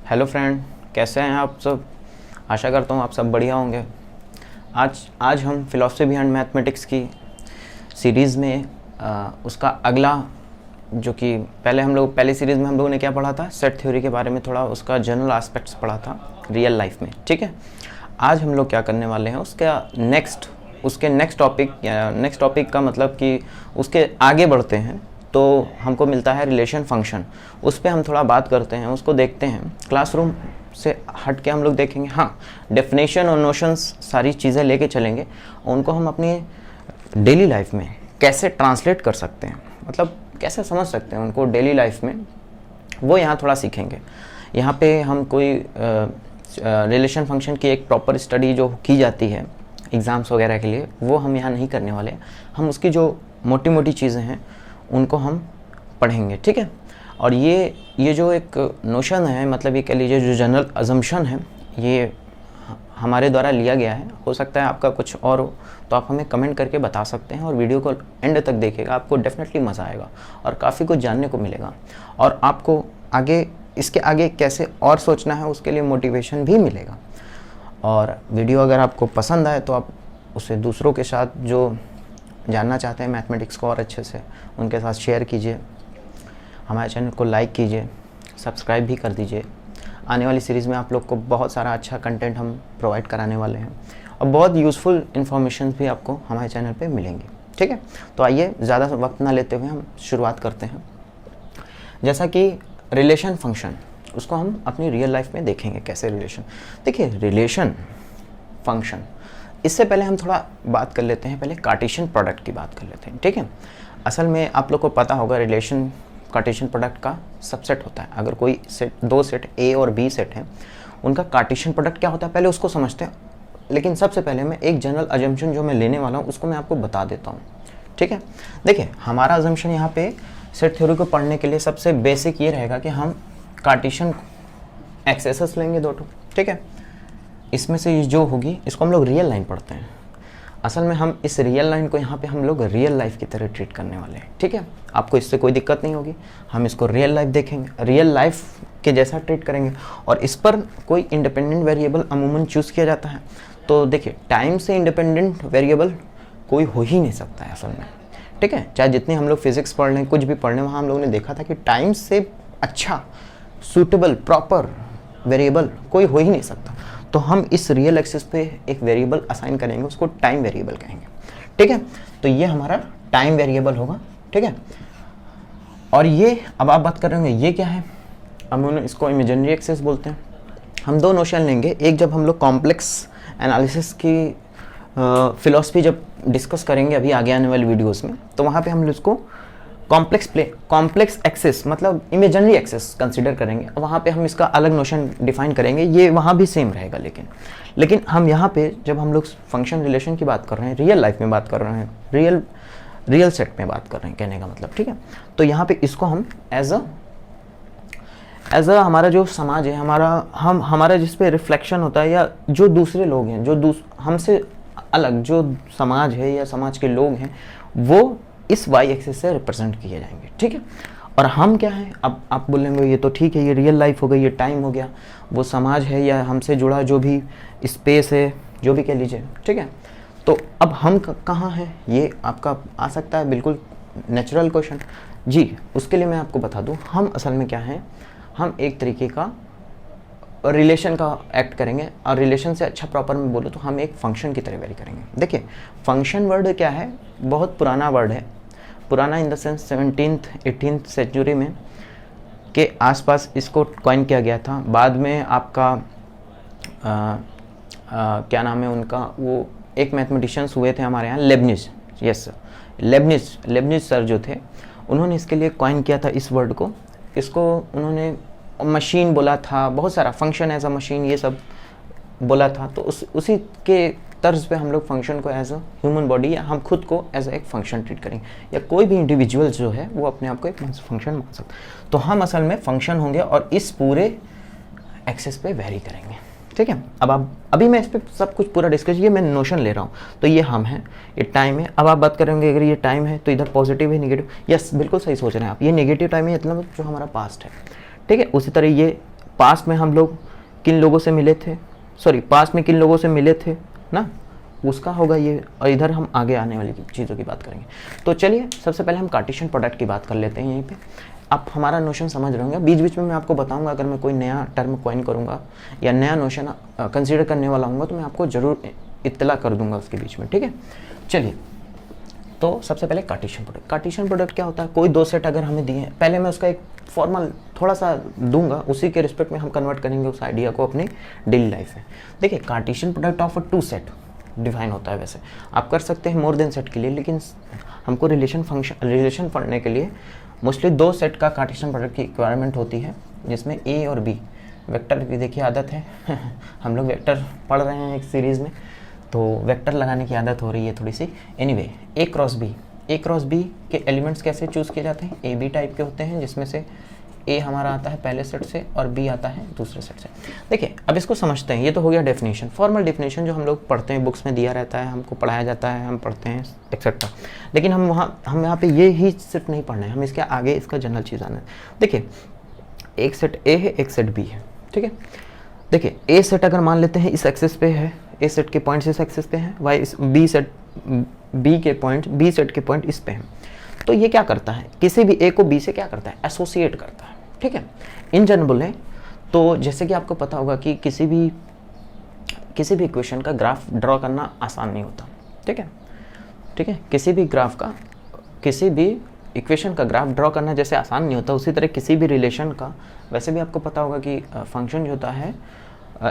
Hello friend, कैसे हैं आप सब। आशा करता हूँ आप सब बढ़िया होंगे। आज हम फिलॉसफी बिहाइंड मैथमेटिक्स की सीरीज़ में उसका अगला, जो कि पहले सीरीज़ में हम लोगों ने क्या पढ़ा था, सेट थ्योरी के बारे में थोड़ा उसका जनरल एस्पेक्ट्स पढ़ा था रियल लाइफ में। ठीक है, आज हम लोग क्या करने वाले हैं, उसके नेक्स्ट टॉपिक का मतलब कि उसके आगे बढ़ते हैं तो हमको मिलता है रिलेशन फंक्शन। उस पर हम थोड़ा बात करते हैं, उसको देखते हैं। क्लासरूम से हट के हम लोग देखेंगे, हाँ, डेफिनेशन और नोशंस सारी चीज़ें लेके चलेंगे। उनको हम अपनी डेली लाइफ में कैसे ट्रांसलेट कर सकते हैं, मतलब कैसे समझ सकते हैं उनको डेली लाइफ में, वो यहाँ थोड़ा सीखेंगे। यहाँ पे हम कोई रिलेशन फंक्शन की एक प्रॉपर स्टडी जो की जाती है एग्ज़ाम्स वगैरह के लिए, वो हम यहाँ नहीं करने वाले। हम उसकी जो मोटी मोटी चीज़ें हैं उनको हम पढ़ेंगे। ठीक है, और ये जो एक नोशन है, मतलब ये कह लीजिए जो जनरल अजम्पशन है, ये हमारे द्वारा लिया गया है। हो सकता है आपका कुछ और हो, तो आप हमें कमेंट करके बता सकते हैं। और वीडियो को एंड तक देखिएगा, आपको डेफिनेटली मज़ा आएगा और काफ़ी कुछ जानने को मिलेगा। और आपको इसके आगे कैसे और सोचना है, उसके लिए मोटिवेशन भी मिलेगा। और वीडियो अगर आपको पसंद आए तो आप उसे दूसरों के साथ जो जानना चाहते हैं मैथमेटिक्स को और अच्छे से, उनके साथ शेयर कीजिए। हमारे चैनल को लाइक कीजिए, सब्सक्राइब भी कर दीजिए। आने वाली सीरीज़ में आप लोग को बहुत सारा अच्छा कंटेंट हम प्रोवाइड कराने वाले हैं और बहुत यूज़फुल इन्फॉर्मेशन भी आपको हमारे चैनल पे मिलेंगी। ठीक है, तो आइए ज़्यादा वक्त ना लेते हुए हम शुरुआत करते हैं। जैसा कि रिलेशन फंक्शन, उसको हम अपनी रियल लाइफ में देखेंगे कैसे रिलेशन। देखिए, रिलेशन फंक्शन, इससे पहले हम थोड़ा बात कर लेते हैं, पहले कार्टेशियन प्रोडक्ट की बात कर लेते हैं। ठीक है, असल में आप लोग को पता होगा रिलेशन कार्टेशियन प्रोडक्ट का सबसेट होता है। अगर कोई दो सेट ए और बी सेट हैं, उनका कार्टेशियन प्रोडक्ट क्या होता है पहले उसको समझते हैं। लेकिन सबसे पहले मैं एक जनरल अजम्पशन जो मैं लेने वाला हूँ उसको मैं आपको बता देता हूँ। ठीक है, देखिए हमारा अजम्पशन यहाँ पे सेट थ्योरी को पढ़ने के लिए सबसे बेसिक ये रहेगा कि हम कार्टेशियन एक्सेसेस लेंगे दो ठो। ठीक है, इसमें से जो होगी इसको हम लोग रियल लाइन पढ़ते हैं। असल में हम इस रियल लाइन को यहाँ पे हम लोग रियल लाइफ की तरह ट्रीट करने वाले हैं। ठीक है, आपको इससे कोई दिक्कत नहीं होगी। हम इसको रियल लाइफ देखेंगे, रियल लाइफ के जैसा ट्रीट करेंगे। और इस पर कोई इंडिपेंडेंट वेरिएबल अमूमन चूज़ किया जाता है। तो देखिए, टाइम से इंडिपेंडेंट वेरिएबल कोई हो ही नहीं सकता है असल में। ठीक है, चाहे जितने हम लोग फिजिक्स पढ़ लें, कुछ भी पढ़ लें, वहाँ हम लोगों ने देखा था कि टाइम से अच्छा सूटेबल प्रॉपर वेरिएबल कोई हो ही नहीं सकता। तो हम इस रियल एक्सिस पे एक वेरिएबल असाइन करेंगे, उसको टाइम वेरिएबल कहेंगे। ठीक है, तो ये हमारा टाइम वेरिएबल होगा। ठीक है, और ये अब आप बात कर रहे होंगे ये क्या है, हम इसको इमेजिनरी एक्सिस बोलते हैं। हम दो नोशन लेंगे, एक जब हम लोग कॉम्प्लेक्स एनालिसिस की फिलॉसफी जब डिस्कस करेंगे अभी आगे आने वाली वीडियोस में, तो वहाँ पे हम इसको कॉम्प्लेक्स एक्सेस मतलब इमेजिनरी एक्सेस कंसीडर करेंगे। वहाँ पे हम इसका अलग नोशन डिफाइन करेंगे, ये वहाँ भी सेम रहेगा। लेकिन हम यहाँ पे जब हम लोग फंक्शन रिलेशन की बात कर रहे हैं, रियल लाइफ में बात कर रहे हैं, रियल सेट में बात कर रहे हैं कहने का मतलब। ठीक है, तो यहाँ पे इसको हम एज अ हमारा जो समाज है, हमारा जिस पे रिफ्लेक्शन होता है, या जो दूसरे लोग हैं, जो हमसे अलग जो समाज है या समाज के लोग हैं, वो इस वाई एक्सिस से रिप्रेजेंट किए जाएंगे। ठीक है, और हम क्या है, अब आप बोलेंगे ये तो ठीक है, ये रियल लाइफ हो गई, ये टाइम हो गया, वो समाज है या हमसे जुड़ा जो भी स्पेस है, जो भी कह लीजिए। ठीक है, तो अब हम कहाँ हैं, ये आपका आ सकता है बिल्कुल नेचुरल क्वेश्चन जी। उसके लिए मैं आपको बता दूँ, हम असल में क्या हैं, हम एक तरीके का रिलेशन का एक्ट करेंगे। और रिलेशन से अच्छा प्रॉपर में बोलो तो हम एक फंक्शन की तरह वेरी करेंगे। देखिए, फंक्शन वर्ड क्या है, बहुत पुराना वर्ड है, पुराना in the sense 17th-18th century में के आसपास इसको कॉइन किया गया था। बाद में आपका क्या नाम है उनका, वो एक मैथमेटिशियंस हुए थे हमारे यहाँ, Lebanese. Yes sir, Lebanese sir जो थे, उन्होंने इसके लिए कॉइन किया था इस वर्ड को। इसको उन्होंने मशीन बोला था, बहुत सारा फंक्शन एज अ मशीन ये सब बोला था। तो उसी के तर्ज पे हम लोग फंक्शन को एज अ ह्यूमन बॉडी, या हम खुद को एज अ एक फंक्शन ट्रीट करेंगे, या कोई भी इंडिविजुअल जो है वो अपने आप को एक फंक्शन मान सकता है। तो हम असल में फंक्शन होंगे और इस पूरे एक्सेस पे वेरी करेंगे। ठीक है, अब अभी मैं इस पर सब कुछ पूरा डिस्कस, ये मैं नोशन ले रहा हूँ। तो ये हम हैं, ये टाइम है। अब आप बात करेंगे अगर ये टाइम है तो इधर पॉजिटिव है नेगेटिव, यस बिल्कुल सही सोच रहे हैं आप, ये नेगेटिव टाइम है, मतलब जो हमारा पास्ट है। ठीक है, उसी तरह ये पास्ट में हम लोग किन लोगों से मिले थे, पास्ट में किन लोगों से मिले थे ना, उसका होगा ये, और इधर हम आगे आने वाली चीज़ों की बात करेंगे। तो चलिए सबसे पहले हम कार्टेशियन प्रोडक्ट की बात कर लेते हैं। यहीं पे आप हमारा नोशन समझ रहे होंगे, बीच बीच में मैं आपको बताऊंगा अगर मैं कोई नया टर्म कॉइन करूंगा या नया नोशन कंसीडर करने वाला हूँ तो मैं आपको ज़रूर इत्तला कर दूंगा उसके बीच में, ठीक है। चलिए, तो सबसे पहले कार्टेशियन प्रोडक्ट। कार्टेशियन प्रोडक्ट क्या होता है, कोई दो सेट अगर हमें दिए हैं, पहले मैं उसका एक फॉर्मल थोड़ा सा दूंगा, उसी के रिस्पेक्ट में हम कन्वर्ट करेंगे उस आइडिया को अपनी डेली लाइफ में। देखिए, Cartesian product of a two set define होता है। वैसे आप कर सकते हैं मोर देन सेट के लिए, लेकिन हमको रिलेशन पढ़ने के लिए मोस्टली दो सेट का कार्टेशियन प्रोडक्ट की रिक्वायरमेंट होती है, जिसमें ए और बी वेक्टर की देखिए आदत है हम लोग वेक्टर पढ़ रहे हैं एक सीरीज़ में, तो वेक्टर लगाने की आदत हो रही है थोड़ी सी। एनीवे, ए क्रॉस बी के एलिमेंट्स कैसे चूज़ किए जाते हैं, ए बी टाइप के होते हैं, जिसमें से ए हमारा आता है पहले सेट से और बी आता है दूसरे सेट से। देखिए, अब इसको समझते हैं। ये तो हो गया डेफिनेशन, फॉर्मल डेफिनेशन जो हम लोग पढ़ते हैं, बुक्स में दिया रहता है, हमको पढ़ाया जाता है, हम पढ़ते हैं एक्सेट्रा। लेकिन हम यहाँ पे ये ही सिर्फ नहीं पढ़ना है, हम इसके आगे इसका जनरल चीज़ आना है। देखिए, एक सेट ए है, एक सेट बी है, ठीक है। देखिए, ए सेट अगर मान लेते हैं इस एक्सिस पे है, ए सेट के पॉइंट्स इस एक्सिस पे हैं, y B set B set के पॉइंट इस पे हैं। तो ये क्या करता है, किसी भी ए को बी से क्या करता है, एसोसिएट करता है, ठीक है। इन जनरल बोले तो जैसे कि आपको पता होगा कि किसी भी इक्वेशन का ग्राफ ड्रॉ करना आसान नहीं होता, ठीक है। किसी भी इक्वेशन का ग्राफ ड्रॉ करना जैसे आसान नहीं होता, उसी तरह किसी भी रिलेशन का, वैसे भी आपको पता होगा कि फंक्शन जो होता है,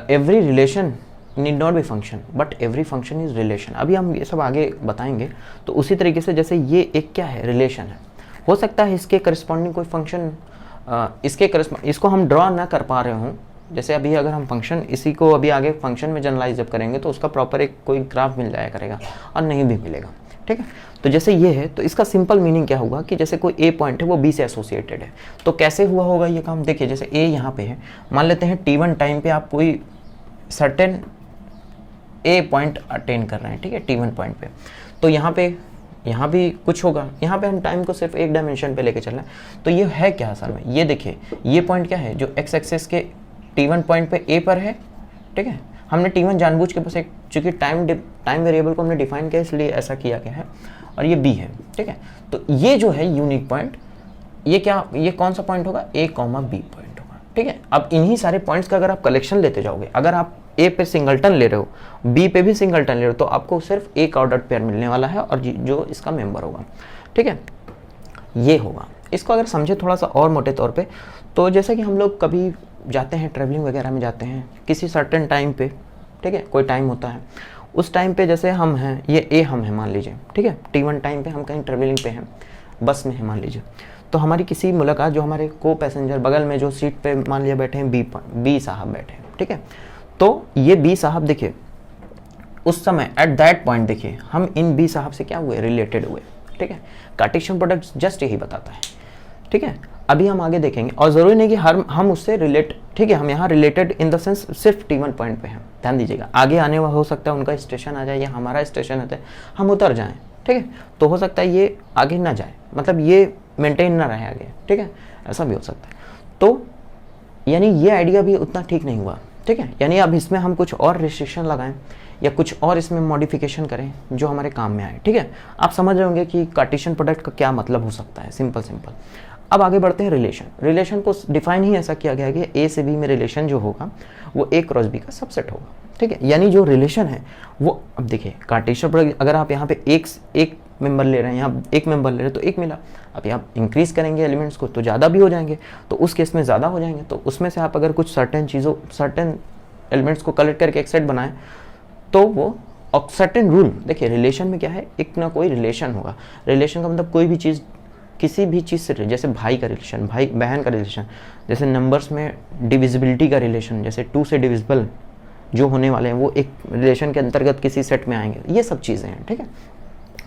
every relation need not be function but every function is relation. अभी हम ये सब आगे बताएंगे। तो उसी तरीके से जैसे ये एक क्या है, रिलेशन है, हो सकता है इसके करस्पॉन्डिंग कोई फंक्शन इसको हम ड्रॉ ना कर पा रहे हों। जैसे अभी अगर हम फंक्शन इसी को अभी आगे फंक्शन में जनरलाइज जब करेंगे तो उसका प्रॉपर एक कोई ग्राफ मिल जाया करेगा और नहीं भी मिलेगा, ठीक है। तो जैसे ये है, तो इसका सिंपल मीनिंग क्या होगा कि जैसे कोई ए पॉइंट है वो बी से एसोसिएटेड है। तो कैसे हुआ होगा ये काम, देखिए जैसे ए यहाँ पे है, मान लेते हैं T1 टाइम पे आप कोई सर्टेन ए पॉइंट अटेन कर रहे हैं, ठीक है, T1 पॉइंट पे। तो यहाँ भी कुछ होगा, यहाँ पे हम टाइम को सिर्फ एक डायमेंशन पे लेके चल रहे हैं। तो ये है क्या असल में, ये देखिए ये पॉइंट क्या है जो एक्स एक्सिस के T1 पॉइंट पे ए पर है, ठीक है। हमने T1 जानबूझ के बस एक, चूंकि टाइम वेरिएबल को हमने डिफाइन किया इसलिए ऐसा किया गया है, और ये बी है, ठीक है। तो ये जो है यूनिक पॉइंट, ये कौन सा पॉइंट होगा, ए कॉमा बी पॉइंट होगा, ठीक है। अब इन्हीं सारे पॉइंट्स का अगर आप कलेक्शन लेते जाओगे, अगर आप ए पे सिंगलटन ले रहे हो, बी पे भी सिंगलटन ले रहे हो, तो आपको सिर्फ एक ऑर्डर पेयर मिलने वाला है और जो इसका मेंबर होगा, ठीक है, ये होगा। इसको अगर समझे थोड़ा सा और मोटे तौर पे, तो जैसे कि हम लोग कभी जाते हैं ट्रैवलिंग वगैरह में जाते हैं किसी सर्टेन टाइम पे, ठीक है, कोई टाइम होता है, उस टाइम पे जैसे हम हैं, ये ए हम हैं मान लीजिए, ठीक है, T1 टाइम पे हम कहीं ट्रैवलिंग पे हैं, बस में है मान लीजिए। तो हमारी किसी मुलाकात, जो हमारे को पैसेंजर बगल में जो सीट पे मान लिया बैठे हैं, बी साहब बैठे हैं, ठीक है। तो ये बी साहब देखिए उस समय एट दैट पॉइंट देखिए हम इन बी साहब से क्या हुए, रिलेटेड हुए, ठीक है। कार्टेशियन प्रोडक्ट जस्ट यही बताता है, ठीक है। अभी हम आगे देखेंगे, और ज़रूरी नहीं कि हम उससे रिलेट, ठीक है, हम यहाँ रिलेटेड इन द सेंस सिर्फ T1 पॉइंट पे हैं, ध्यान दीजिएगा। आगे आने वाला हो सकता है उनका स्टेशन आ जाए या हमारा स्टेशन आता है, हम उतर जाएं, ठीक है, तो हो सकता है ये आगे ना जाए, मतलब ये मेंटेन ना रहे आगे, ठीक है, ऐसा भी हो सकता है। तो यानी ये आइडिया भी उतना ठीक नहीं हुआ, ठीक है। यानी अब इसमें हम कुछ और रिस्ट्रिक्शन लगाएं या कुछ और इसमें मॉडिफिकेशन करें जो हमारे काम में आए, ठीक है। आप समझ रहे होंगे कि कार्टेशियन प्रोडक्ट का क्या मतलब हो सकता है, सिंपल। अब आगे बढ़ते हैं रिलेशन को डिफाइन ही ऐसा किया गया है कि ए से बी में रिलेशन जो होगा वो ए क्रॉस बी का सबसेट होगा, ठीक है। यानी जो रिलेशन है वो, अब देखिए कार्टेशियन प्रोडक्ट अगर आप यहाँ पे एक मेंबर ले रहे हैं, यहाँ एक मेंबर ले रहे हैं तो एक मिला, अब आप इंक्रीज करेंगे एलिमेंट्स को तो ज़्यादा भी हो जाएंगे, तो उस केस में ज़्यादा हो जाएंगे। तो उसमें से आप अगर कुछ सर्टेन एलिमेंट्स को कलेक्ट करके एक सेट बनाएं तो वो सर्टेन रूल, देखिए रिलेशन में क्या है, एक ना कोई रिलेशन होगा। रिलेशन का मतलब कोई भी चीज़ किसी भी चीज़ से, जैसे भाई का रिलेशन, भाई बहन का रिलेशन, जैसे नंबर्स में डिविजिबिलिटी का रिलेशन, जैसे 2 से डिविजिबल जो होने वाले हैं वो एक रिलेशन के अंतर्गत किसी सेट में आएंगे, ये सब चीज़ें हैं, ठीक है,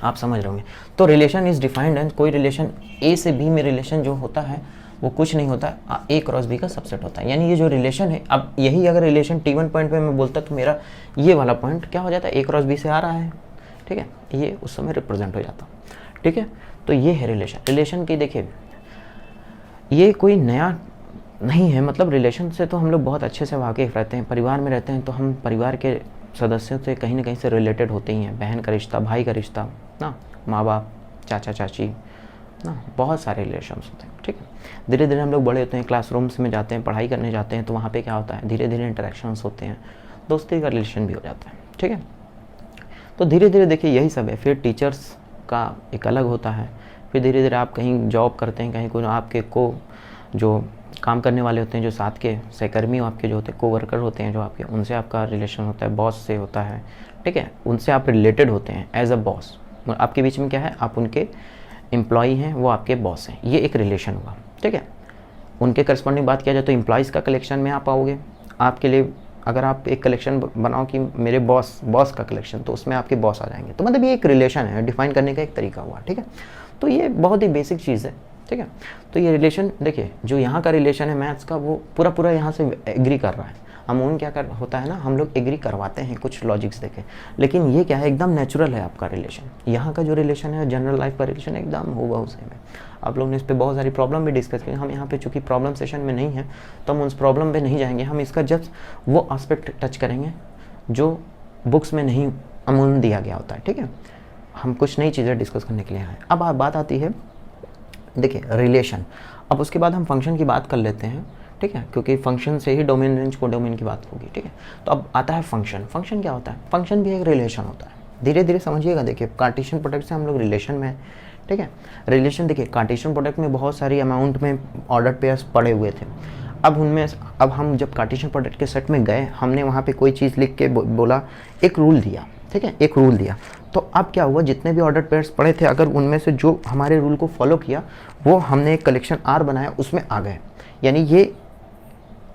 आप समझ रहे होंगे। तो रिलेशन इज डिफाइंड एंड कोई रिलेशन ए से बी में रिलेशन जो होता है वो कुछ नहीं होता, ए क्रॉस बी का सबसेट होता है। यानी ये जो रिलेशन है, अब यही अगर रिलेशन T1 पॉइंट पे मैं बोलता तो मेरा ये वाला पॉइंट क्या हो जाता है, ए क्रॉस बी से आ रहा है, ठीक है, ये उस समय रिप्रेजेंट हो जाता, ठीक है। तो ये है रिलेशन की, देखिए ये कोई नया नहीं है, मतलब रिलेशन से तो हम लोग बहुत अच्छे से वाकिफ़ रहते हैं। परिवार में रहते हैं तो हम परिवार के सदस्यों से कहीं ना कहीं से रिलेटेड होते ही हैं। बहन का रिश्ता, भाई का रिश्ता ना, माँ बाप, चाचा चाची ना, बहुत सारे रिलेशंस होते हैं। ठीक है, धीरे धीरे हम लोग बड़े होते हैं, क्लासरूम्स में जाते हैं, पढ़ाई करने जाते हैं, तो वहाँ पे क्या होता है, धीरे धीरे इंटरेक्शंस होते हैं, दोस्ती का रिलेशन भी हो जाता है। ठीक है, तो धीरे धीरे देखिए यही सब है। फिर टीचर्स का एक अलग होता है, फिर धीरे धीरे आप कहीं जॉब करते हैं, कहीं कोई आपके को जो काम करने वाले होते हैं, जो साथ के सहकर्मी आपके जो होते हैं, कोवर्कर होते हैं जो आपके, उनसे आपका रिलेशन होता है, बॉस से होता है। ठीक है, उनसे आप रिलेटेड होते हैं एज अ बॉस। आपके बीच में क्या है, आप उनके एम्प्लॉई हैं, वो आपके बॉस हैं, ये एक रिलेशन हुआ। ठीक है, उनके करस्पॉन्डिंग बात किया जाए तो एम्प्लॉयज़ का कलेक्शन में आप आओगे। आपके लिए अगर आप एक कलेक्शन बनाओ कि मेरे बॉस का कलेक्शन, तो उसमें आपके बॉस आ जाएंगे। तो मतलब ये एक रिलेशन है, डिफाइन करने का एक तरीका हुआ। ठीक है, तो ये बहुत ही बेसिक चीज़ है। ठीक है, तो ये रिलेशन देखिए, जो यहाँ का रिलेशन है मैथ्स का, वो पूरा यहाँ से एग्री कर रहा है। अमूमन क्या कर होता है ना, हम लोग एग्री करवाते हैं कुछ लॉजिक्स देके, लेकिन ये क्या है, एकदम नेचुरल है आपका रिलेशन। यहाँ का जो रिलेशन है, जनरल लाइफ का रिलेशन एकदम हुआ सेम है। आप लोग ने इस पर बहुत सारी प्रॉब्लम भी डिस्कस की। हम यहाँ पे चूँकि प्रॉब्लम सेशन में नहीं है, तो हम उस प्रॉब्लम पे नहीं जाएंगे। हम इसका जस्ट वो एस्पेक्ट टच करेंगे जो बुक्स में नहीं अमूमन दिया गया होता है। ठीक है, हम कुछ नई चीज़ें डिस्कस करने के लिए आए। अब बात आती है देखिए रिलेशन। अब उसके बाद हम फंक्शन की बात कर लेते हैं। ठीक है, क्योंकि फंक्शन से ही डोमेन रेंज को डोमेन की बात होगी। ठीक है, तो अब आता है फंक्शन। फंक्शन क्या होता है, फंक्शन भी एक रिलेशन होता है। धीरे धीरे समझिएगा। देखिए कार्टेशियन प्रोडक्ट से हम लोग रिलेशन में, ठीक है, रिलेशन देखिए कार्टेशियन प्रोडक्ट में बहुत सारी अमाउंट में ऑर्डर पेयर्स पड़े हुए थे। अब हम जब कार्टेशियन प्रोडक्ट के सेट में गए, हमने वहाँ पे कोई चीज़ लिख के बोला, एक रूल दिया। ठीक है, एक रूल दिया, तो अब क्या हुआ, जितने भी ऑर्डर पेयर्स पड़े थे, अगर उनमें से जो हमारे रूल को फॉलो किया, वो हमने एक कलेक्शन आर बनाया, उसमें आ गए। यानी ये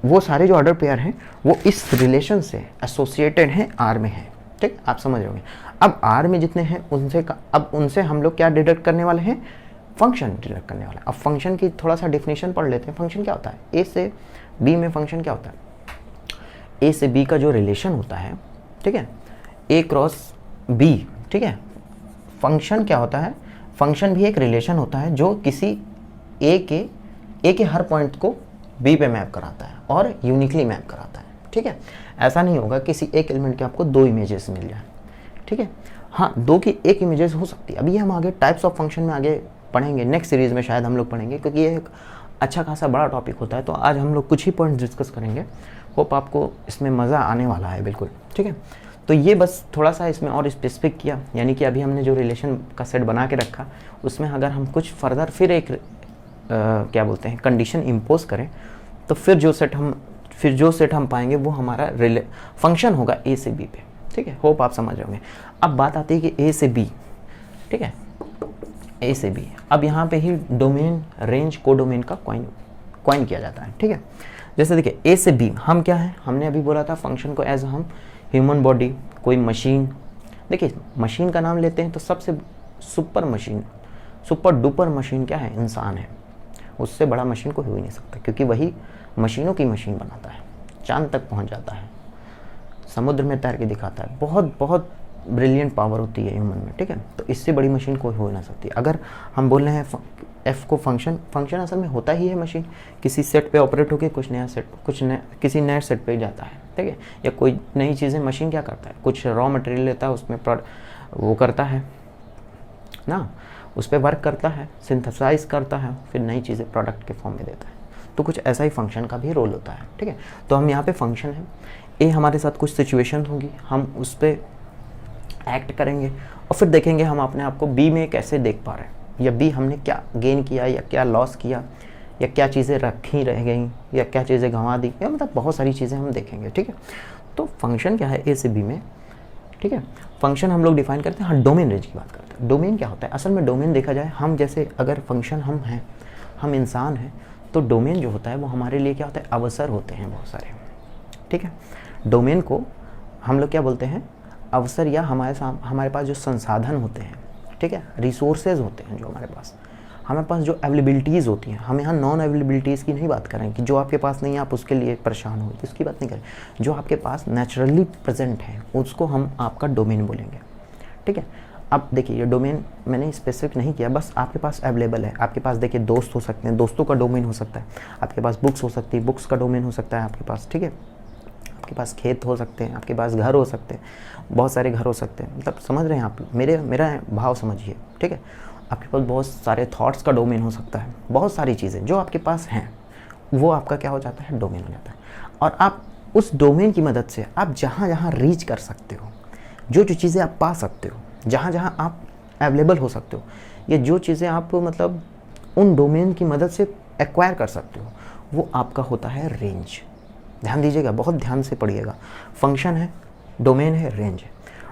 वो सारे जो ऑर्डर पेयर हैं वो इस रिलेशन से एसोसिएटेड हैं, आर में हैं। ठीक, आप समझ रहे होंगे। अब आर में जितने हैं उनसे हम लोग क्या डिडक्ट करने वाले हैं, फंक्शन डिडक्ट करने वाले हैं। अब फंक्शन की थोड़ा सा डेफिनेशन पढ़ लेते हैं। फंक्शन क्या होता है, ए से बी में फंक्शन क्या होता है, ए से बी का जो रिलेशन होता है, ठीक है, ए क्रॉस बी। ठीक है, फंक्शन क्या होता है, फंक्शन भी एक रिलेशन होता है जो किसी ए के हर पॉइंट को बी पे मैप कराता है और यूनिकली मैप कराता है। ठीक है, ऐसा नहीं होगा किसी एक एलिमेंट के आपको दो इमेजेस मिल जाए। ठीक है, हाँ, दो की एक इमेजेस हो सकती है। अभी हम आगे टाइप्स ऑफ फंक्शन में आगे पढ़ेंगे, नेक्स्ट सीरीज़ में शायद हम लोग पढ़ेंगे, क्योंकि ये एक अच्छा खासा बड़ा टॉपिक होता है। तो आज हम लोग कुछ ही पॉइंट्स डिस्कस करेंगे। होप आपको इसमें मज़ा आने वाला है बिल्कुल। ठीक है, तो ये बस थोड़ा सा इसमें और स्पेसिफिक किया, यानी कि अभी हमने जो रिलेशन का सेट बना के रखा, उसमें अगर हम कुछ फर्दर फिर एक क्या बोलते हैं कंडीशन इम्पोज करें, तो फिर जो सेट हम पाएंगे वो हमारा फंक्शन होगा ए से बी पे। ठीक है, होप आप समझ रहे होंगे। अब बात आती है कि ए से बी, ठीक है, ए से बी। अब यहाँ पे ही डोमेन रेंज को डोमेन का कॉइन किया जाता है। ठीक है, जैसे देखिए ए से बी हम क्या है, हमने अभी बोला था फंक्शन को एज हम ह्यूमन बॉडी, कोई मशीन। देखिए मशीन का नाम लेते हैं तो सबसे सुपर डुपर मशीन क्या है, इंसान है। उससे बड़ा मशीन कोई हो ही नहीं सकता, क्योंकि वही मशीनों की मशीन बनाता है, चांद तक पहुंच जाता है, समुद्र में तैर के दिखाता है। बहुत बहुत ब्रिलियंट पावर होती है ह्यूमन में। ठीक है, तो इससे बड़ी मशीन कोई हो ही ना सकती। अगर हम बोल रहे हैं एफ को फंक्शन असल में होता ही है मशीन, किसी सेट पे ऑपरेट होकर किसी नए सेट पे जाता है। ठीक है, या कोई नई चीज़ें मशीन क्या करता है, कुछ रॉ मटेरियल लेता है, उसमें वो करता है ना, उस पर वर्क करता है, सिंथेसाइज करता है, फिर नई चीज़ें प्रोडक्ट के फॉर्म में देता है। तो कुछ ऐसा ही फंक्शन का भी रोल होता है। ठीक है, तो हम यहाँ पे फंक्शन है, ए हमारे साथ कुछ सिचुएशन होंगी, हम उस पर एक्ट करेंगे और फिर देखेंगे हम अपने आप को बी में कैसे देख पा रहे हैं, या बी हमने क्या गेन किया या क्या लॉस किया, या क्या चीज़ें रखी रह गई या क्या चीज़ें गंवा दी, या मतलब बहुत सारी चीज़ें हम देखेंगे। ठीक है, तो फंक्शन क्या है ए से बी में। ठीक है, फंक्शन हम लोग डिफाइन करते हैं। हाँ, डोमेन रेंज की बात करते हैं। डोमेन क्या होता है, असल में डोमेन देखा जाए, हम जैसे अगर फंक्शन हम हैं, हम इंसान हैं, तो डोमेन जो होता है वो हमारे लिए क्या होता है, अवसर होते हैं बहुत सारे। ठीक है, डोमेन को हम लोग क्या बोलते हैं, अवसर, या हमारे पास जो संसाधन होते हैं, ठीक है, रिसोर्सेज होते हैं जो हमारे पास जो अवेलेबिलिटीज़ होती हैं। हम यहाँ नॉन अवेलेबिलिटीज़ की नहीं बात करें कि जो आपके पास नहीं है आप उसके लिए परेशान हो, इसकी बात नहीं करें। जो आपके पास नेचुरली प्रेजेंट है उसको हम आपका डोमेन बोलेंगे। ठीक है, अब देखिए ये डोमेन मैंने स्पेसिफिक नहीं किया, बस आपके पास अवेलेबल है। आपके पास देखिए दोस्त हो सकते हैं, दोस्तों का डोमेन हो सकता है, आपके पास बुक्स हो सकती है, बुक्स का डोमेन हो सकता है आपके पास, ठीक है। आपके पास खेत हो सकते हैं, आपके पास घर हो सकते हैं, बहुत सारे घर हो सकते हैं, मतलब समझ रहे हैं आप मेरा भाव समझिए, ठीक है। आपके पास बहुत सारे थॉट्स का डोमेन हो सकता है, बहुत सारी चीज़ें जो आपके पास हैं वो आपका क्या हो जाता है, डोमेन हो जाता है। और आप उस डोमेन की मदद से आप जहाँ जहाँ रीच कर सकते हो, जो जो चीज़ें आप पा सकते हो, जहाँ जहाँ आप अवेलेबल हो सकते हो, या जो चीज़ें आप मतलब उन डोमेन की मदद से एक्वायर कर सकते हो, वो आपका होता है रेंज। ध्यान दीजिएगा, बहुत ध्यान से पढ़िएगा। फंक्शन है, डोमेन है, रेंज है।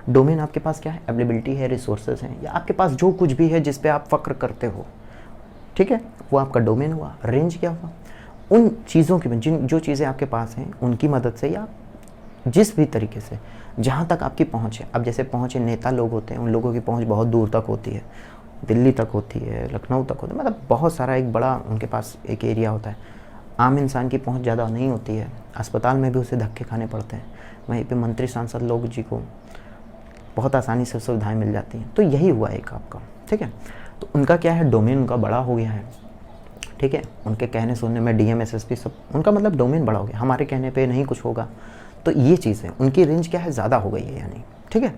डोमेन आपके पास क्या है, अवेलेबिलिटी है, रिसोर्सेज हैं, या आपके पास जो कुछ भी है जिस पे आप फ़क्र करते हो, ठीक है, वो आपका डोमेन हुआ। रेंज क्या हुआ, उन चीज़ों की जो चीज़ें आपके पास हैं उनकी मदद से, या जिस भी तरीके से जहाँ तक आपकी पहुँच है। अब जैसे पहुँचे नेता लोग होते हैं, उन लोगों की पहुँच बहुत दूर तक होती है, दिल्ली तक होती है, लखनऊ तक होती है, मतलब बहुत सारा एक बड़ा उनके पास एक एरिया होता है। आम इंसान की पहुंच ज़्यादा नहीं होती है, अस्पताल में भी उसे धक्के खाने पड़ते हैं, वहीं पे मंत्री सांसद लोग जी को बहुत आसानी से सुविधाएं मिल जाती हैं। तो यही हुआ एक आपका, ठीक है। तो उनका क्या है, डोमेन उनका बड़ा हो गया है, ठीक है। उनके कहने सुनने में डीएम एसएसपी सब, उनका मतलब डोमेन बड़ा हो गया, हमारे कहने पे नहीं कुछ होगा। तो ये चीज़ है, उनकी रेंज क्या है, ज़्यादा हो गई है यानी, ठीक है।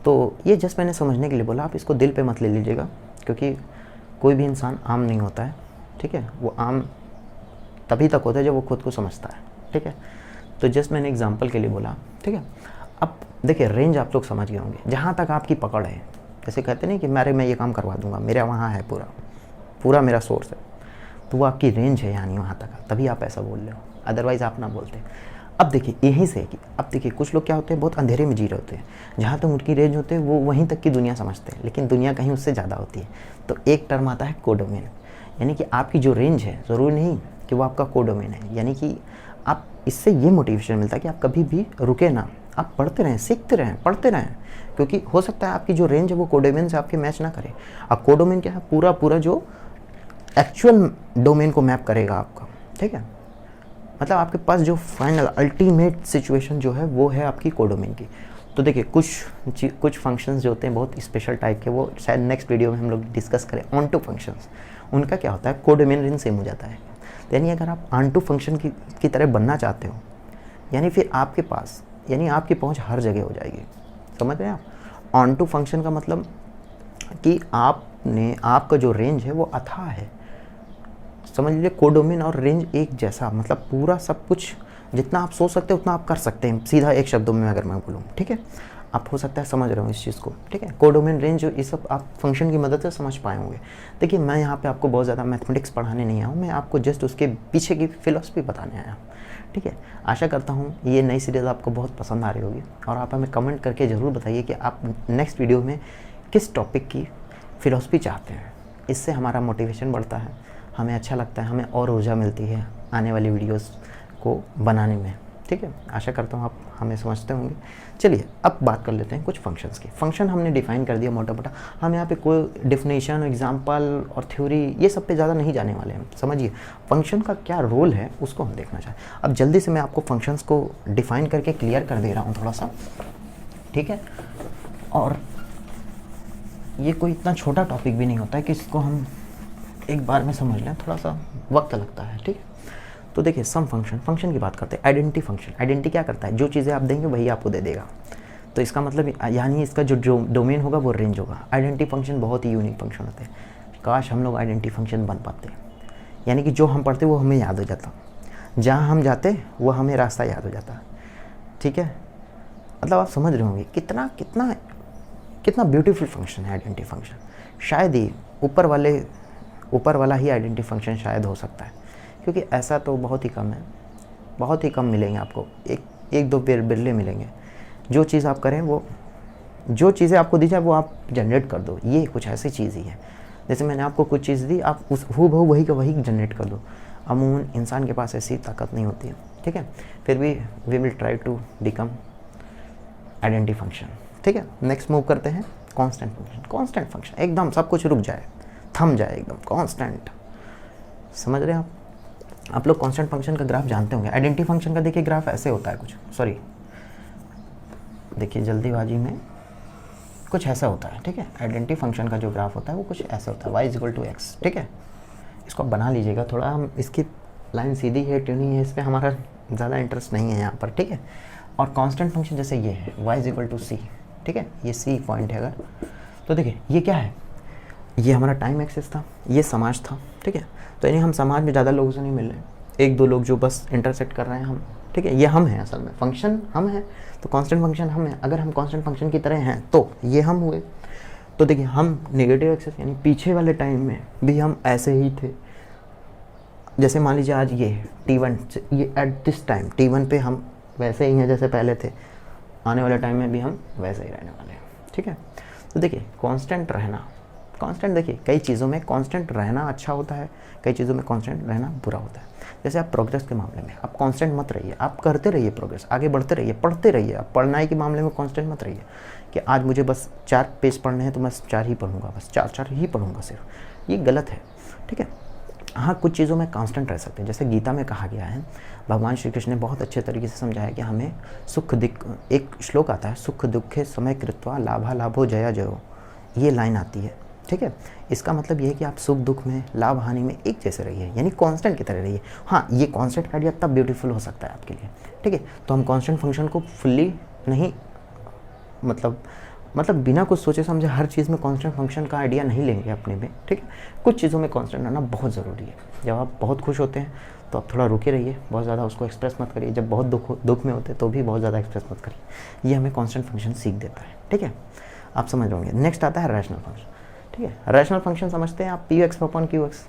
तो ये जस्ट मैंने समझने के लिए बोला, आप इसको दिल पे मत ले लीजिएगा, क्योंकि कोई भी इंसान आम नहीं होता है, ठीक है। वो आम तभी तक होता है जब वो खुद को समझता है, ठीक है। तो जस्ट मैंने एग्जांपल के लिए बोला, ठीक है। अब देखिए रेंज आप लोग समझ गए होंगे, जहाँ तक आपकी पकड़ है। जैसे कहते नहीं कि मैं ये काम करवा दूंगा, मेरा वहाँ है पूरा मेरा सोर्स है, तो वो आपकी रेंज है, यानी वहाँ तक, तभी आप ऐसा बोल रहे हो, अदरवाइज़ आप ना बोलते। अब देखिए यहीं से कि अब देखिए कुछ लोग क्या होते हैं, बहुत अंधेरे में जी रहे होते हैं, जहाँ तक उनकी रेंज होते हैं वो वहीं तक की दुनिया समझते हैं, लेकिन दुनिया कहीं उससे ज़्यादा होती है। तो एक टर्म आता है कोडोमेन, यानी कि आपकी जो रेंज है ज़रूरी नहीं कि वो आपका कोडोमेन है, यानी कि आप इससे ये मोटिवेशन मिलता है कि आप कभी भी रुके ना, आप पढ़ते रहें, सीखते रहें, पढ़ते रहें, क्योंकि हो सकता है आपकी जो रेंज है वो कोडोमेन से आपके मैच ना करे। अब कोडोमेन क्या है, पूरा जो एक्चुअल डोमेन को मैप करेगा आपका, ठीक है। मतलब आपके पास जो फाइनल अल्टीमेट सिचुएशन जो है वो है आपकी कोडोमेन की। तो देखिए कुछ फंक्शंस जो होते हैं बहुत स्पेशल टाइप के, वो शायद नेक्स्ट वीडियो में हम लोग डिस्कस करें। ऑन टू फंक्शंस, उनका क्या होता है, कोडोमेन रेंज सेम हो जाता है। यानी अगर आप ऑन टू फंक्शन की तरह बनना चाहते हो, यानी फिर आपके पास, यानी आपकी पहुंच हर जगह हो जाएगी, समझ रहे हैं आप। ऑन टू फंक्शन का मतलब कि आपका जो रेंज है वो अथाह है, समझ लीजिए। कोडोमेन और रेंज एक जैसा, मतलब पूरा सब कुछ जितना आप सोच सकते हैं उतना आप कर सकते हैं, सीधा एक शब्दों में अगर मैं बोलूँ, ठीक है। आप हो सकता है समझ रहे हो इस चीज़ को, ठीक है। कोडोमेन रेंज ये सब आप फंक्शन की मदद से समझ पाए होंगे। देखिए मैं यहाँ पे आपको बहुत ज़्यादा मैथमेटिक्स पढ़ाने नहीं आया हूँ, मैं आपको जस्ट उसके पीछे की फिलॉसफी बताने आया हूँ, ठीक है। आशा करता हूँ ये नई सीरीज़ आपको बहुत पसंद आ रही होगी, और आप हमें कमेंट करके ज़रूर बताइए कि आप नेक्स्ट वीडियो में किस टॉपिक की फिलॉसफी चाहते हैं। इससे हमारा मोटिवेशन बढ़ता है, हमें अच्छा लगता है, हमें और ऊर्जा मिलती है आने वाली वीडियोस को बनाने में, ठीक है। आशा करता हूँ आप हमें समझते होंगे। चलिए अब बात कर लेते हैं कुछ फंक्शंस की। फंक्शन हमने डिफाइन कर दिया मोटा मोटा, हम यहाँ पे कोई डिफिनेशन, एग्जांपल और थ्योरी ये सब पे ज़्यादा नहीं जाने वाले हैं। समझिए फंक्शन का क्या रोल है उसको हम देखना चाहें। अब जल्दी से मैं आपको फंक्शंस को डिफाइन करके क्लियर कर दे रहा हूँ थोड़ा सा, ठीक है। और ये कोई इतना छोटा टॉपिक भी नहीं होता है कि इसको हम एक बार में समझ लें, थोड़ा सा वक्त लगता है, ठीक है। तो देखिए सम फंक्शन की बात करते हैं। आइडेंटिटी फंक्शन, आइडेंटिटी क्या करता है, जो चीज़ें आप देंगे वही आपको दे देगा। तो इसका मतलब यानी इसका जो डोमेन होगा वो रेंज होगा। आइडेंटिटी फंक्शन बहुत ही यूनिक फंक्शन होते हैं, काश हम लोग आइडेंटिटी फंक्शन बन पाते। यानी कि जो हम पढ़ते वो हमें याद हो जाता, जहाँ हम जाते वो हमें रास्ता याद हो जाता, ठीक है। मतलब आप समझ रहे होंगे कितना कितना कितना ब्यूटीफुल फंक्शन है आइडेंटिटी फंक्शन। शायद ही ऊपर वाला ही आइडेंटिटी फंक्शन शायद हो सकता है, क्योंकि ऐसा तो बहुत ही कम है, बहुत ही कम मिलेंगे आपको, एक दो बिरले मिलेंगे। जो चीज़ आप करें वो, जो चीज़ें आपको दी जाए वो आप जनरेट कर दो, ये कुछ ऐसी चीज़ ही है। जैसे मैंने आपको कुछ चीज़ दी, आप उस हूबहू वही का वही जनरेट कर दो। अमूमन इंसान के पास ऐसी ताकत नहीं होती है, ठीक है। फिर भी we will try to become identity function, ठीक है। नेक्स्ट मूव करते हैं कांस्टेंट फंक्शन। कांस्टेंट फंक्शन एकदम सब कुछ रुक जाए, थम जाए एकदम, कांस्टेंट। समझ रहे हैं आप लोग कांस्टेंट फंक्शन का ग्राफ जानते होंगे। आइडेंटिटी फंक्शन का देखिए ग्राफ ऐसे होता है कुछ, सॉरी देखिए जल्दीबाजी में कुछ ऐसा होता है, ठीक है। आइडेंटिटी फंक्शन का जो ग्राफ होता है वो कुछ ऐसा होता है, y इक्वल टू एक्स, ठीक है। इसको आप बना लीजिएगा थोड़ा, हम इसकी लाइन सीधी है ट्यूनिंग है, इस पर हमारा ज़्यादा इंटरेस्ट नहीं है यहाँ पर, ठीक है। और कांस्टेंट फंक्शन जैसे ये है y इक्वल टू सी, ठीक है, ये सी पॉइंट है अगर, तो देखिए ये क्या है, ये हमारा टाइम एक्सिस था, ये समाज था, ठीक है। तो यानी हम समाज में ज़्यादा लोगों से नहीं मिल रहे, एक दो लोग जो बस इंटरसेक्ट कर रहे हैं हम, ठीक है। ये हम हैं असल में, फंक्शन हम हैं, तो कांस्टेंट फंक्शन हम हैं। अगर हम कांस्टेंट फंक्शन की तरह हैं तो ये हम हुए। तो देखिए हम नेगेटिव एक्सिस यानी पीछे वाले टाइम में भी हम ऐसे ही थे। जैसे मान लीजिए आज ये है T1, ये एट दिस टाइम T1 पे हम वैसे ही हैं जैसे पहले थे, आने वाले टाइम में भी हम वैसे ही रहने वाले हैं, ठीक है। तो देखिए कांस्टेंट रहना, कांस्टेंट देखिए कई चीज़ों में कांस्टेंट रहना अच्छा होता है, कई चीज़ों में कांस्टेंट रहना बुरा होता है। जैसे आप प्रोग्रेस के मामले में आप कांस्टेंट मत रहिए, आप करते रहिए प्रोग्रेस, आगे बढ़ते रहिए, पढ़ते रहिए। आप पढ़ाई के मामले में कांस्टेंट मत रहिए कि आज मुझे बस 4 पेज पढ़ने हैं तो मैं 4 ही पढ़ूंगा, बस 4 ही पढ़ूंगा सिर्फ, ये गलत है, ठीक है। हाँ कुछ चीज़ों में कांस्टेंट रह सकते हैं, जैसे गीता में कहा गया है, भगवान श्री कृष्ण ने बहुत अच्छे तरीके से समझाया कि हमें सुख दुख, एक श्लोक आता है, सुख दुखे समय कृत्वा लाभा लाभो जया जयो, ये लाइन आती है, ठीक है। इसका मतलब ये है कि आप सुख दुख में, लाभ हानि में एक जैसे रहिए, यानी कांस्टेंट की तरह रहिए। हाँ ये कांस्टेंट आइडिया तब ब्यूटीफुल हो सकता है आपके लिए, ठीक है। तो हम कांस्टेंट फंक्शन को फुल्ली नहीं, मतलब बिना कुछ सोचे समझे हर चीज़ में कांस्टेंट फंक्शन का आइडिया नहीं लेंगे अपने में, ठीक है। कुछ चीज़ों में कांस्टेंट रहना बहुत ज़रूरी है। जब आप बहुत खुश होते हैं तो आप थोड़ा रुके रहिए, बहुत ज़्यादा उसको एक्सप्रेस मत करिए। जब बहुत दुख में होते हैं तो भी बहुत ज़्यादा एक्सप्रेस मत करिए। ये हमें कांस्टेंट फंक्शन सीख देता है, ठीक है। आप समझ होंगे। नेक्स्ट आता है रैशनल फंक्शन, ठीक है। रैशनल फंक्शन समझते हैं आप, px upon qx।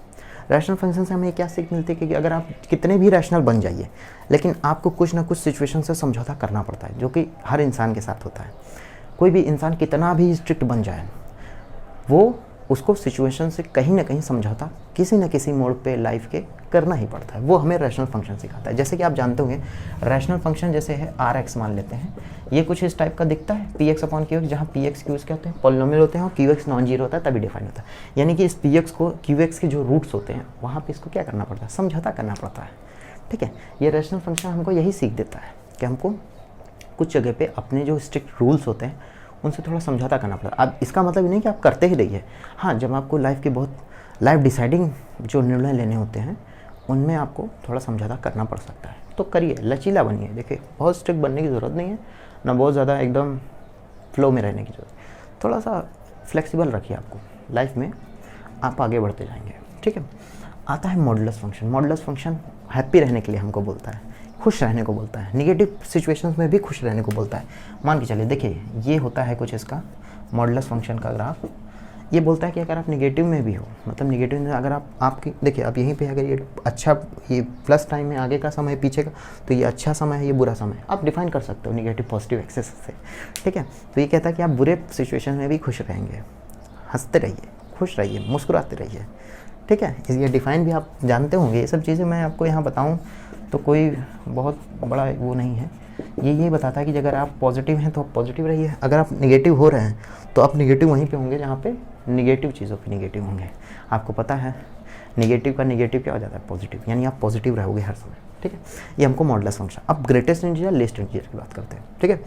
Rational function से हमें क्या सीख मिलती है कि अगर आप कितने भी रैशनल बन जाइए, लेकिन आपको कुछ ना कुछ सिचुएशन से समझौता करना पड़ता है, जो कि हर इंसान के साथ होता है। कोई भी इंसान कितना भी स्ट्रिक्ट बन जाए, वो उसको सिचुएशन से कहीं ना कहीं समझौता किसी न किसी मोड़ पे लाइफ के करना ही पड़ता है। वो हमें रैशनल फंक्शन सिखाता है। जैसे कि आप जानते होंगे रैशनल फंक्शन जैसे है Rx मान लेते हैं, ये कुछ इस टाइप का दिखता है, px अपॉन qx, जहाँ px qx क्या होते हैं, पॉलिनोमियल होते हैं, और qx नॉन जीरो होता है तभी डिफाइन होता है। यानी कि इस px को qx के जो रूट्स होते हैं वहाँ पे इसको क्या करना पड़ता है, समझौता करना पड़ता है, ठीक है। ये रैशनल फंक्शन हमको यही सीख देता है कि हमको कुछ जगह पे अपने जो स्ट्रिक्ट रूल्स होते हैं उनसे थोड़ा समझौता करना पड़ता है। अब इसका मतलब ये नहीं कि आप करते ही रहिए, हाँ जब आपको लाइफ के बहुत लाइफ डिसाइडिंग जो निर्णय लेने होते हैं उनमें आपको थोड़ा समझौता करना पड़ सकता है, तो करिए, लचीला बनिए। देखिए बहुत स्ट्रिक्ट बनने की ज़रूरत नहीं है, ना बहुत ज़्यादा एकदम फ्लो में रहने की ज़रूरत, थोड़ा सा फ्लेक्सिबल रखिए आपको लाइफ में, आप आगे बढ़ते जाएंगे, ठीक है। आता है modulus function. Modulus function happy रहने के लिए हमको बोलता है, खुश रहने को बोलता है, निगेटिव सिचुएशंस में भी खुश रहने को बोलता है। मान के चलिए देखिए ये होता है कुछ इसका मॉडुलस फंक्शन का ग्राफ, ये बोलता है कि अगर आप निगेटिव में भी हो, मतलब निगेटिव में अगर आपकी देखिए अब यहीं पे अगर ये अच्छा, ये प्लस टाइम में आगे का समय पीछे का, तो ये अच्छा समय है, ये बुरा समय, आप डिफाइन कर सकते हो निगेटिव पॉजिटिव एक्सेस से, ठीक है। तो ये कहता है कि आप बुरे सिचुएशन में भी खुश रहेंगे, हंसते रहिए, खुश रहिए, मुस्कुराते रहिए, ठीक है। ये डिफाइन भी आप जानते होंगे। ये सब चीज़ें मैं आपको यहाँ बताऊँ तो कोई बहुत बड़ा वो नहीं है, ये बताता है कि अगर आप पॉजिटिव हैं तो आप पॉजिटिव रहिए, अगर आप नेगेटिव हो रहे हैं तो आप नेगेटिव वहीं पे होंगे जहाँ पे नेगेटिव चीज़ों पे नेगेटिव होंगे। आपको पता है नेगेटिव का नेगेटिव क्या हो जाता है, पॉजिटिव, यानी आप पॉजिटिव रहोगे हर समय, ठीक है। ये हमको मॉडुलस फंक्शन। अब ग्रेटेस्ट इंटीजर लिस्ट इंटीजर की बात करते हैं, ठीक है।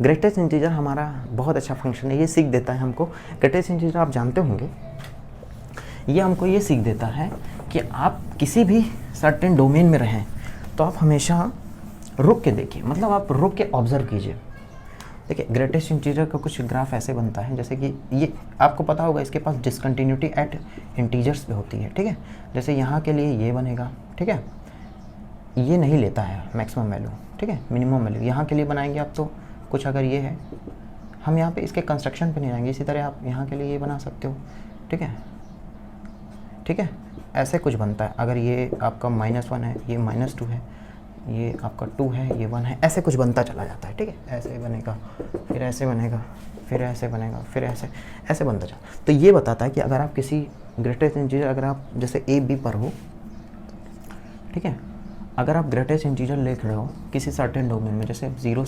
ग्रेटेस्ट इंटीजर हमारा बहुत अच्छा फंक्शन है, ये सीख देता है हमको। ग्रेटेस्ट इंटीजर आप जानते होंगे, ये हमको ये सीख देता है कि आप किसी भी सर्टेन डोमेन में रहें तो आप हमेशा रुक के देखिए, मतलब आप रुक के ऑब्जर्व कीजिए। देखिए ग्रेटेस्ट इंटीजर का कुछ ग्राफ ऐसे बनता है, जैसे कि ये आपको पता होगा इसके पास डिसकंटिन्यूटी एट इंटीजर्स पे होती है, ठीक है। जैसे यहाँ के लिए ये बनेगा, ठीक है, ये नहीं लेता है मैक्सिमम वैल्यू, ठीक है, मिनिमम वैल्यू यहाँ के लिए बनाएंगे आप। तो कुछ अगर ये है, हम यहाँ पे इसके कंस्ट्रक्शन पे नहीं जाएंगे, इसी तरह आप यहाँ के लिए ये बना सकते हो, ठीक है, ठीक है। ऐसे कुछ बनता है, अगर ये आपका -1 है, ये -2 है, ये आपका 2 है, ये 1 है, ऐसे कुछ बनता चला जाता है, ठीक है। ऐसे बनेगा, फिर ऐसे बनेगा, फिर ऐसे बनेगा, फिर ऐसे बनता चला। तो ये बताता है कि अगर आप किसी ग्रेटेस्ट इंटीजर, अगर आप जैसे ए बी पर हो, ठीक है, अगर आप ग्रेटेस्ट इंटीजर लिख रहे हो किसी सर्टेन डोमेन में, जैसे 0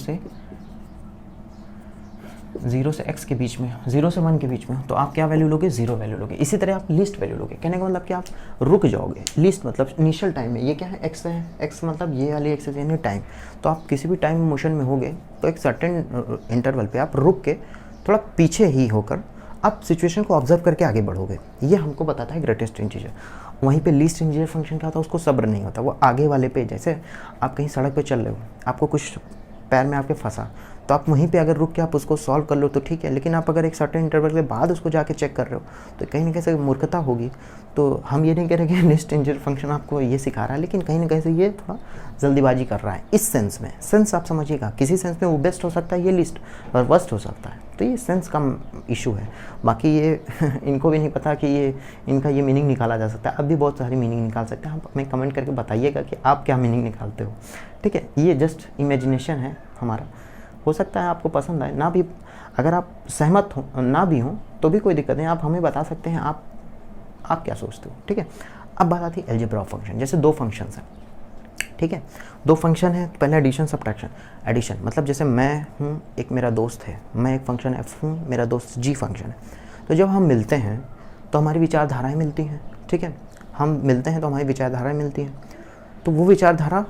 से x के बीच में, 0 से 1 के बीच में, तो आप क्या वैल्यू लोगे, 0 वैल्यू लोगे। इसी तरह आप लिस्ट वैल्यू लोगे। कहने का मतलब कि आप रुक जाओगे। लिस्ट मतलब इनिशियल टाइम में, ये क्या है, x है, x मतलब ये वाली एक्सेस यानी टाइम। तो आप किसी भी टाइम मोशन में होगे तो एक सर्टेन इंटरवल पे आप रुक के थोड़ा पीछे ही होकर आप सिचुएशन को ऑब्जर्व करके आगे बढ़ोगे। ये हमको बताता है ग्रेटेस्ट इंटीजर। वहीं पे लीस्ट इंटीजर फंक्शन क्या होता है, उसको सब्र नहीं होता, वो आगे वाले पे, जैसे आप कहीं सड़क पे चल रहे हो, आपको कुछ पैर में आपके फंसा, तो आप वहीं पे अगर रुक के आप उसको सॉल्व कर लो तो ठीक है, लेकिन आप अगर एक सर्टेन इंटरवल के बाद उसको जाके चेक कर रहे हो तो कहीं ना कहीं से मूर्खता होगी। तो हम ये नहीं कह रहे कि लिस्ट इंटीजर फंक्शन आपको ये सिखा रहा है, लेकिन कहीं ना कहीं से ये थोड़ा जल्दीबाजी कर रहा है इस सेंस में। सेंस आप समझिएगा, किसी सेंस में वो बेस्ट हो सकता है ये लिस्ट, और वर्स्ट हो सकता है, तो ये सेंस का इशू है। बाकी ये इनको भी नहीं पता कि ये इनका ये मीनिंग निकाला जा सकता है। अब भी बहुत सारी मीनिंग निकाल सकते हैं, आप हमें कमेंट करके बताइएगा कि आप क्या मीनिंग निकालते हो, ठीक है। ये जस्ट इमेजिनेशन है हमारा, हो सकता है आपको पसंद आए ना भी। अगर आप सहमत हो ना भी हो तो भी कोई दिक्कत नहीं, आप हमें बता सकते हैं आप क्या सोचते हो, ठीक है। अब बात आती है अलजेब्रा ऑफ फंक्शन। जैसे दो फंक्शंस हैं, ठीक है, दो फंक्शन है, पहले एडिशन सब्ट्रैक्शन। एडिशन मतलब जैसे मैं हूँ, एक मेरा दोस्त है, मैं एक फंक्शन एफ हूँ, मेरा दोस्त जी फंक्शन है। तो जब हम मिलते हैं तो हमारी विचारधाराएँ मिलती हैं, ठीक है। हम मिलते हैं तो हमारी विचारधाराएँ मिलती हैं। तो वो विचारधारा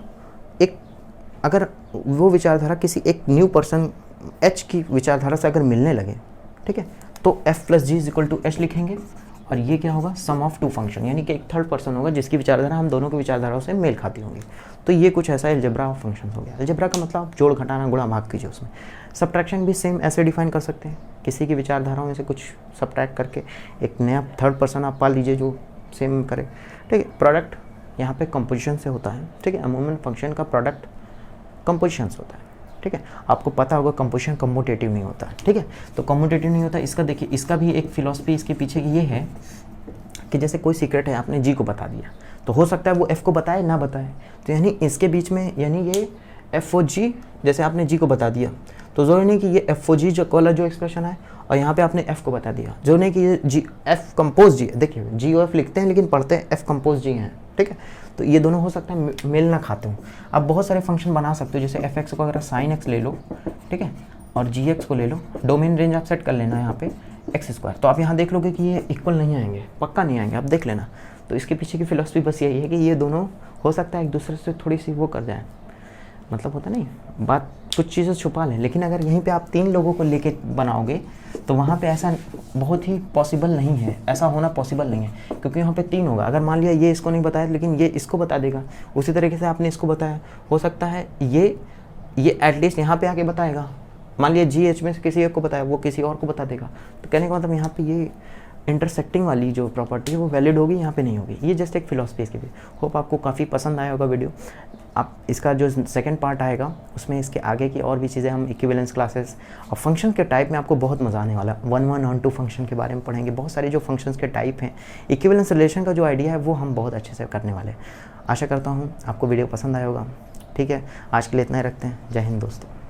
अगर वो विचारधारा किसी एक न्यू पर्सन एच की विचारधारा से अगर मिलने लगे, ठीक है, तो f plus g is equal to h लिखेंगे, और ये क्या होगा, सम ऑफ टू फंक्शन, यानी कि एक थर्ड पर्सन होगा जिसकी विचारधारा हम दोनों की विचारधाराओं से मेल खाती होंगी। तो ये कुछ ऐसा अलजेब्रा ऑफ फंक्शन हो गया। अलजेब्रा का मतलब आप जोड़ घटाना गुणा भाग कीजिए उसमें। सब्ट्रैक्शन भी सेम ऐसे डिफाइन कर सकते हैं, किसी की विचारधाराओं में से कुछ सब्ट्रैक्ट करके एक नया थर्ड पर्सन आप पाल लीजिए जो सेम करे, ठीक है। प्रोडक्ट यहाँ पे कंपोजिशन से होता है, ठीक है। अमूमन फंक्शन का प्रोडक्ट कंपोजिशन से होता है, ठीक है। आपको पता होगा कंपोजिशन कम्यूटेटिव नहीं होता है, ठीक है। तो कम्यूटेटिव नहीं होता, इसका देखिए, इसका भी एक फिलॉसफी इसके पीछे की ये है कि जैसे कोई सीक्रेट है, आपने जी को बता दिया, तो हो सकता है वो एफ को बताए ना बताए, तो यानी इसके बीच में, यानी ये एफ ओ जी, जैसे आपने जी को बता दिया तो जरूरी नहीं कि ये एफ ओ जी जो वाला जो एक्सप्रेशन है, और यहाँ पे आपने एफ को बता दिया, जरूरी नहीं कि ये जी एफ कंपोज जी है। देखिए जी और एफ लिखते हैं लेकिन पढ़ते हैं एफ कंपोज जी हैं, ठीक है। तो ये दोनों हो सकता है मेल ना खाते हो। आप बहुत सारे फंक्शन बना सकते हो, जैसे एफ एक्स को अगर साइन एक्स ले लो, ठीक है, और जी एक्स को ले लो, डोमेन रेंज आप सेट कर लेना यहाँ पे एक्स स्क्वायर, तो आप यहाँ देख लोगे कि ये इक्वल नहीं आएंगे, पक्का नहीं आएंगे, आप देख लेना। तो इसके पीछे की फिलॉसफी बस यही है कि ये दोनों हो सकता है एक दूसरे से थोड़ी सी वो कर जाए, मतलब होता नहीं, बात कुछ चीज़ें छुपा लें, लेकिन अगर यहीं पे आप तीन लोगों को लेके बनाओगे तो वहाँ पे ऐसा बहुत ही पॉसिबल नहीं है, ऐसा होना पॉसिबल नहीं है, क्योंकि यहाँ पे तीन होगा। अगर मान लिया ये इसको नहीं बताया लेकिन ये इसको बता देगा, उसी तरीके से आपने इसको बताया, हो सकता है ये एटलीस्ट यहाँ पे आके बताएगा। मान लिया जी एच में से किसी एक को बताया, वो किसी और को बता देगा। तो कहने का मतलब यहाँ पे ये इंटरसेक्टिंग वाली जो प्रॉपर्टी है वो वैलिड होगी, यहाँ पे नहीं होगी। ये जस्ट एक फिलॉसफी इसकी भी। होप आपको काफ़ी पसंद आया होगा वीडियो। आप इसका जो सेकंड पार्ट आएगा उसमें इसके आगे की और भी चीज़ें हम इक्विवेलेंस क्लासेस और फंक्शन के टाइप में आपको बहुत मज़ा आने वाला। 1 1 2 फंक्शन के बारे में पढ़ेंगे, बहुत सारे जो फंक्शंस के टाइप हैं, इक्विवेलेंस रिलेशन का जो आइडिया है वो हम बहुत अच्छे से करने वाले हैं। आशा करता हूँ आपको वीडियो पसंद आया होगा। ठीक है, आज के लिए इतना ही रखते हैं। जय हिंद दोस्तों।